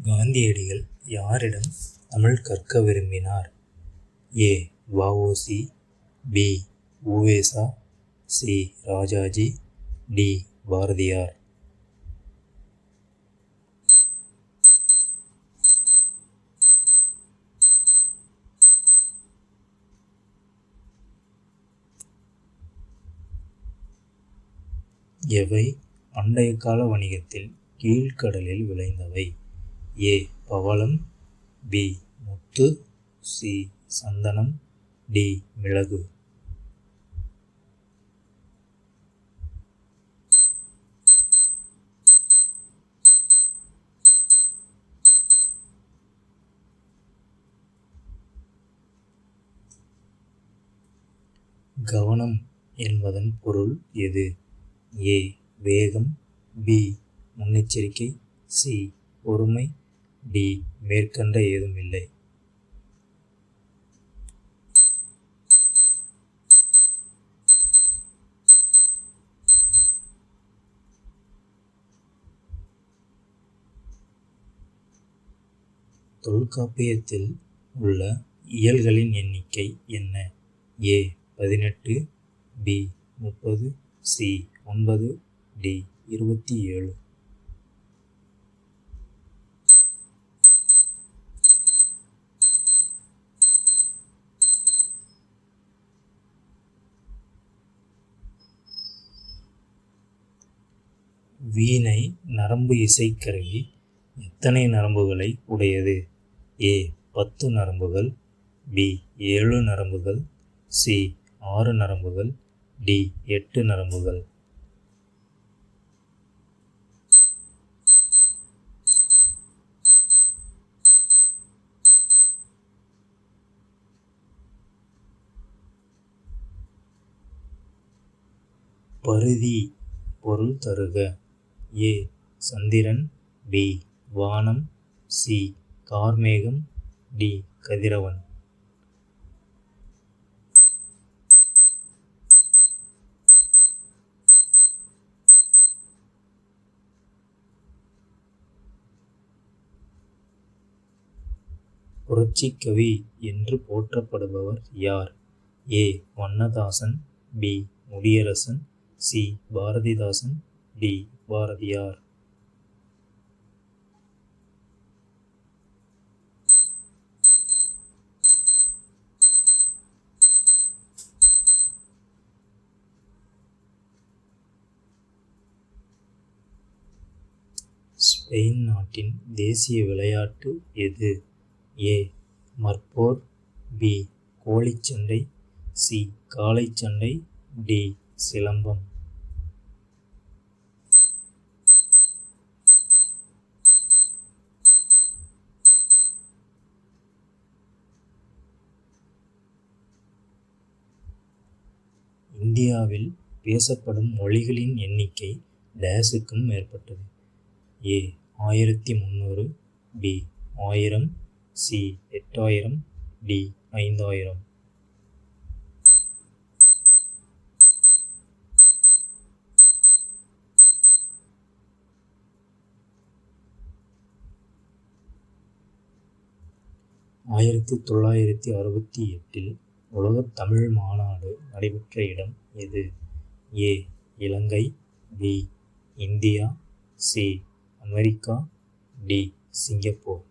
காந்தியடிகள் யாரிடம் தமிழ் கற்க விரும்பினார்? ஏ. வ.உ.சி. பி. உ.வே.சா. சி. ராஜாஜி. டி. பாரதியார். எவை பண்டைய கால வணிகத்தில் கீழ்க்கடலில் விளைந்தவை? ஏ. பவளம். பி. முத்து. சி. சந்தனம். டி. மிளகு. கவனம் என்பதன் பொருள் எது? ஏ. வேகம். பி. முன்னெச்சரிக்கை. சி. பொறுமை. டி. மேற்கண்ட ஏதுமில்லை. தொல்காப்பியத்தில் உள்ள இயல்களின் எண்ணிக்கை என்ன? ஏ. 18. பி. 30. சி. 9. டி. 27. வீணை நரம்பு இசைக்கருவி எத்தனை நரம்புகளை உடையது? ஏ. 10 நரம்புகள். பி. 7 நரம்புகள். சி. 6 நரம்புகள். டி. 8 நரம்புகள். பரிதி பொருள் தருக. ஏ. சந்திரன். பி. வானம். சி. கார்மேகம். டி. கதிரவன். புரட்சிக்கவி என்று போற்றப்படுபவர் யார்? A. Vannadasan. B. Mudiyarasan. C. Bharathidasan. D. Bharathiyar. Spain நாட்டின் தேசிய விளையாட்டு எது? ஏ. மற்போர். பி. கோழிச்சண்டை. சி. காளைச்சண்டை. டி. சிலம்பம். இந்தியாவில் பேசப்படும் மொழிகளின் எண்ணிக்கை டேஸுக்கும் மேற்பட்டது. ஏ. 1300. பி. 1000. சி. 8000. டி. 5000. ஆயிரத்து 1968 உலகத் தமிழ் மாநாடு நடைபெற்ற இடம் எது? A. Ilangai. B. India. C. America. D. Singapore.